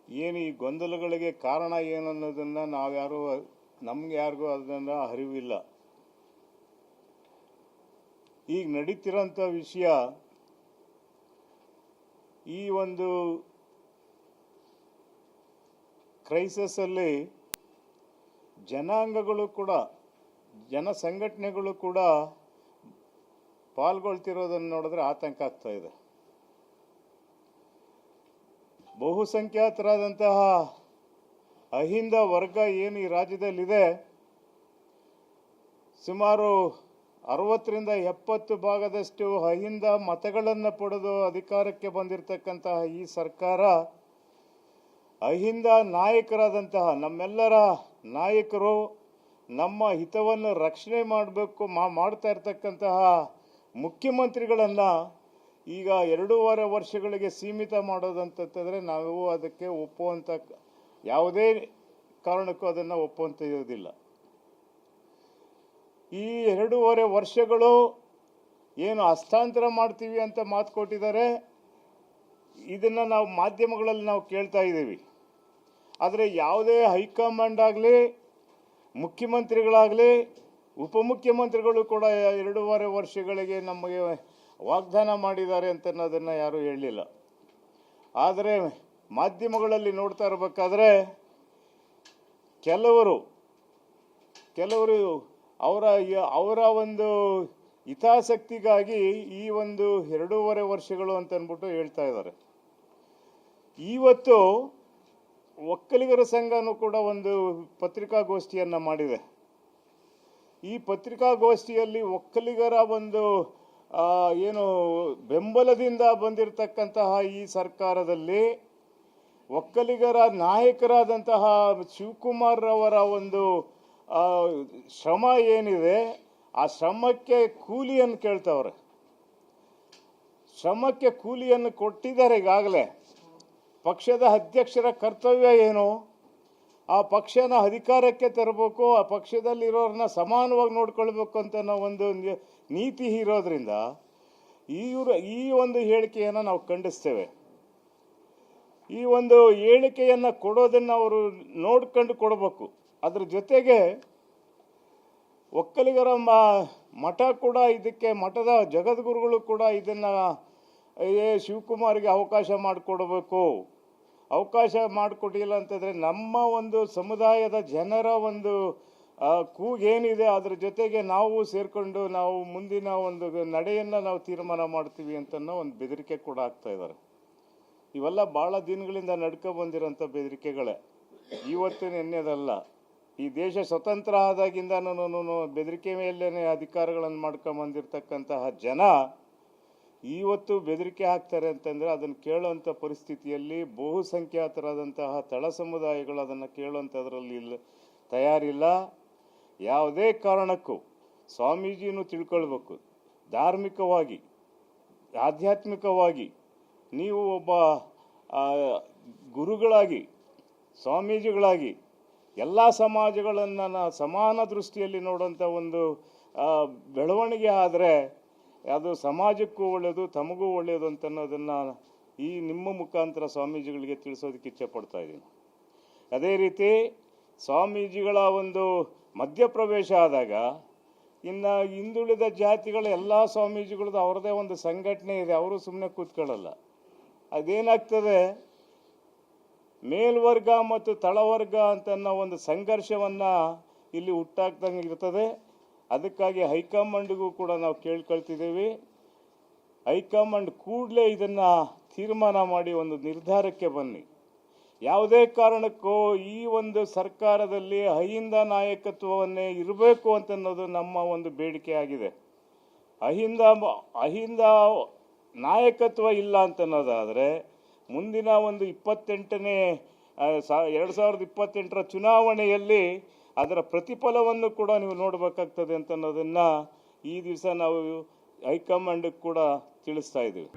ಏನು ಈ ಗೊಂದಲಗಳಿಗೆ ಕಾರಣ ಏನು ಅನ್ನೋದನ್ನು ನಮ್ಗೆ ಯಾರಿಗೂ ಅದನ್ನು ಅರಿವಿಲ್ಲ. ಈಗ ನಡೀತಿರೋಂಥ ವಿಷಯ, ಈ ಒಂದು ಕ್ರೈಸಿಸಲ್ಲಿ ಜನಾಂಗಗಳು ಕೂಡ, ಜನ ಸಂಘಟನೆಗಳು ಕೂಡ ಪಾಲ್ಗೊಳ್ತಿರೋದನ್ನು ನೋಡಿದ್ರೆ ಆತಂಕ ಆಗ್ತಾ ಇದೆ. ಬಹುಸಂಖ್ಯಾತರಾದಂತಹ ಅಹಿಂದ ವರ್ಗ ಏನು ಈ ರಾಜ್ಯದಲ್ಲಿದೆ, ಸುಮಾರು 60ರಿಂದ 70 ಭಾಗದಷ್ಟು ಅಹಿಂದ ಮತಗಳನ್ನು ಪಡೆದು ಅಧಿಕಾರಕ್ಕೆ ಬಂದಿರತಕ್ಕಂತಹ ಈ ಸರ್ಕಾರ, ಅಹಿಂದ ನಾಯಕರಾದಂತಹ ನಮ್ಮೆಲ್ಲರ ನಾಯಕರು ನಮ್ಮ ಹಿತವನ್ನು ರಕ್ಷಣೆ ಮಾಡ್ತಾ ಇರತಕ್ಕಂತಹ ಮುಖ್ಯಮಂತ್ರಿಗಳನ್ನು ಈಗ 2.5 ವರ್ಷಗಳಿಗೆ ಸೀಮಿತ ಮಾಡೋದಂತಂದರೆ ನಾವು ಅದಕ್ಕೆ ಒಪ್ಪುವಂಥ ಯಾವುದೇ ಕಾರಣಕ್ಕೂ ಅದನ್ನು ಒಪ್ಪುವಂತ ಇರೋದಿಲ್ಲ. ಈ 2.5 ವರ್ಷಗಳು ಏನು ಹಸ್ತಾಂತರ ಮಾಡ್ತೀವಿ ಅಂತ ಮಾತು ಕೊಟ್ಟಿದ್ದಾರೆ, ಇದನ್ನು ನಾವು ಮಾಧ್ಯಮಗಳಲ್ಲಿ ನಾವು ಕೇಳ್ತಾ ಇದ್ದೀವಿ. ಆದರೆ ಯಾವುದೇ ಹೈಕಮಾಂಡ್ ಆಗಲಿ, ಮುಖ್ಯಮಂತ್ರಿಗಳಾಗಲಿ, ಉಪಮುಖ್ಯಮಂತ್ರಿಗಳು ಕೂಡ 2.5 ವರ್ಷಗಳಿಗೆ ನಮಗೆ ವಾಗ್ದಾನ ಮಾಡಿದ್ದಾರೆ ಅಂತ ಅನ್ನೋದನ್ನು ಯಾರೂ ಹೇಳಲಿಲ್ಲ. ಆದರೆ ಮಾಧ್ಯಮಗಳಲ್ಲಿ ನೋಡ್ತಾ ಇರಬೇಕಾದ್ರೆ ಕೆಲವರು ಅವರ ಒಂದು ಹಿತಾಸಕ್ತಿಗಾಗಿ ಈ ಒಂದು 2.5 ವರ್ಷಗಳು ಅಂತ ಅಂದ್ಬಿಟ್ಟು ಹೇಳ್ತಾ ಇದ್ದಾರೆ. ಇವತ್ತು ಒಕ್ಕಲಿಗರ ಸಂಘನೂ ಕೂಡ ಒಂದು ಪತ್ರಿಕಾಗೋಷ್ಠಿಯನ್ನು ಮಾಡಿದೆ. ಈ ಪತ್ರಿಕಾಗೋಷ್ಠಿಯಲ್ಲಿ ಒಕ್ಕಲಿಗರ ಒಂದು ಏನು ಬೆಂಬಲದಿಂದ ಬಂದಿರತಕ್ಕಂತಹ ಈ ಸರ್ಕಾರದಲ್ಲಿ ಒಕ್ಕಲಿಗರ ನಾಯಕರಾದಂತಹ ಶಿವಕುಮಾರ್ ಅವರ ಒಂದು ಶ್ರಮ ಏನಿದೆ, ಆ ಶ್ರಮಕ್ಕೆ ಕೂಲಿಯನ್ನು ಕೇಳ್ತವ್ರೆ. ಶ್ರಮಕ್ಕೆ ಕೂಲಿಯನ್ನು ಕೊಟ್ಟಿದ್ದಾರೆ ಈಗಾಗಲೇ. ಪಕ್ಷದ ಅಧ್ಯಕ್ಷರ ಕರ್ತವ್ಯ ಏನು? ಆ ಪಕ್ಷನ ಅಧಿಕಾರಕ್ಕೆ ತರಬೇಕು, ಆ ಪಕ್ಷದಲ್ಲಿರೋರನ್ನ ಸಮಾನವಾಗಿ ನೋಡ್ಕೊಳ್ಬೇಕು ಅಂತ ನಾವು ಒಂದು ನೀತಿ ಇರೋದ್ರಿಂದ ಈ ಒಂದು ಹೇಳಿಕೆಯನ್ನು ನಾವು ಖಂಡಿಸ್ತೇವೆ. ಈ ಒಂದು ಹೇಳಿಕೆಯನ್ನು ಕೊಡೋದನ್ನು ಅವರು ನೋಡ್ಕೊಂಡು ಕೊಡಬೇಕು. ಅದ್ರ ಜೊತೆಗೆ ಒಕ್ಕಲಿಗರ ಮಠ ಕೂಡ ಇದಕ್ಕೆ, ಮಠದ ಜಗದ್ಗುರುಗಳು ಕೂಡ ಇದನ್ನು ಶಿವಕುಮಾರ್ಗೆ ಅವಕಾಶ ಮಾಡಿಕೊಡಬೇಕು. ಅವಕಾಶ ಮಾಡಿಕೊಟ್ಟಿಲ್ಲ ಅಂತಂದರೆ ನಮ್ಮ ಒಂದು ಸಮುದಾಯದ ಜನರ ಒಂದು ಕೂಗೇನಿದೆ ಅದ್ರ ಜೊತೆಗೆ ನಾವು ಸೇರಿಕೊಂಡು ನಾವು ಮುಂದಿನ ಒಂದು ನಡೆಯನ್ನು ನಾವು ತೀರ್ಮಾನ ಮಾಡ್ತೀವಿ ಅಂತನೋ ಒಂದು ಬೆದರಿಕೆ ಕೂಡ ಆಗ್ತಾ ಇದ್ದಾರೆ. ಇವೆಲ್ಲ ಭಾಳ ದಿನಗಳಿಂದ ನಡ್ಕೊ ಬಂದಿರೋಂಥ ಬೆದರಿಕೆಗಳೇ, ಇವತ್ತು ನಿನ್ನೆದಲ್ಲ. ಈ ದೇಶ ಸ್ವತಂತ್ರ ಆದಾಗಿಂದನೂ ಬೆದರಿಕೆ ಮೇಲೇ ಅಧಿಕಾರಗಳನ್ನು ಮಾಡ್ಕೊಂಬಂದಿರ್ತಕ್ಕಂತಹ ಜನ ಇವತ್ತು ಬೆದರಿಕೆ ಹಾಕ್ತಾರೆ ಅಂತಂದರೆ ಅದನ್ನು ಕೇಳುವಂಥ ಪರಿಸ್ಥಿತಿಯಲ್ಲಿ ಬಹುಸಂಖ್ಯಾತರಾದಂತಹ ತಳ ಸಮುದಾಯಗಳು ಅದನ್ನು ಕೇಳುವಂಥದ್ರಲ್ಲಿ ತಯಾರಿಲ್ಲ. ಯಾವುದೇ ಕಾರಣಕ್ಕೂ ಸ್ವಾಮೀಜಿನೂ ತಿಳ್ಕೊಳ್ಬೇಕು, ಧಾರ್ಮಿಕವಾಗಿ, ಆಧ್ಯಾತ್ಮಿಕವಾಗಿ ನೀವು ಒಬ್ಬ ಗುರುಗಳಾಗಿ, ಸ್ವಾಮೀಜಿಗಳಾಗಿ ಎಲ್ಲ ಸಮಾಜಗಳನ್ನು ಸಮಾನ ದೃಷ್ಟಿಯಲ್ಲಿ ನೋಡುವಂಥ ಒಂದು ಬೆಳವಣಿಗೆ ಆದರೆ ಅದು ಸಮಾಜಕ್ಕೂ ಒಳ್ಳೆಯದು, ತಮಗೂ ಒಳ್ಳೆಯದು ಅಂತ ಅನ್ನೋದನ್ನು ಈ ನಿಮ್ಮ ಮುಖಾಂತರ ಸ್ವಾಮೀಜಿಗಳಿಗೆ ತಿಳಿಸೋದಕ್ಕೆ ಇಚ್ಛೆ ಪಡ್ತಾ ಇದ್ದೀನಿ. ಅದೇ ರೀತಿ ಸ್ವಾಮೀಜಿಗಳ ಒಂದು ಮಧ್ಯಪ್ರವೇಶ ಆದಾಗ ಇನ್ನು ಹಿಂದುಳಿದ ಜಾತಿಗಳ ಎಲ್ಲ ಸ್ವಾಮೀಜಿಗಳದ್ದು ಅವ್ರದ್ದೇ ಒಂದು ಸಂಘಟನೆ ಇದೆ, ಅವರು ಸುಮ್ಮನೆ ಕೂತ್ಕೊಳ್ಳಲ್ಲ. ಅದೇನಾಗ್ತದೆ, ಮೇಲ್ವರ್ಗ ಮತ್ತು ತಳವರ್ಗ ಅಂತನ್ನೋ ಒಂದು ಸಂಘರ್ಷವನ್ನು ಇಲ್ಲಿ ಹುಟ್ಟಾಕ್ದಂಗೆ ಇರ್ತದೆ. ಅದಕ್ಕಾಗಿ ಹೈಕಮಾಂಡ್ಗೂ ಕೂಡ ನಾವು ಕೇಳ್ಕೊಳ್ತಿದ್ದೀವಿ, ಹೈಕಮಾಂಡ್ ಕೂಡಲೇ ಇದನ್ನು ತೀರ್ಮಾನ ಮಾಡಿ ಒಂದು ನಿರ್ಧಾರಕ್ಕೆ ಬನ್ನಿ. ಯಾವುದೇ ಕಾರಣಕ್ಕೂ ಈ ಒಂದು ಸರ್ಕಾರದಲ್ಲಿ ಅಹಿಂದ ನಾಯಕತ್ವವನ್ನೇ ಇರಬೇಕು ಅಂತನ್ನೋದು ನಮ್ಮ ಒಂದು ಬೇಡಿಕೆ ಆಗಿದೆ. ಅಹಿಂದ ನಾಯಕತ್ವ ಇಲ್ಲ ಅಂತನ್ನೋದಾದರೆ ಮುಂದಿನ ಒಂದು 2028ರ ಚುನಾವಣೆಯಲ್ಲಿ ಅದರ ಪ್ರತಿಫಲವನ್ನು ಕೂಡ ನೀವು ನೋಡಬೇಕಾಗ್ತದೆ ಅಂತ ಅನ್ನೋದನ್ನು ಈ ದಿವಸ ನಾವು ಹೈಕಮಾಂಡ್ ಕೂಡ ತಿಳಿಸ್ತಾ ಇದ್ದೀವಿ.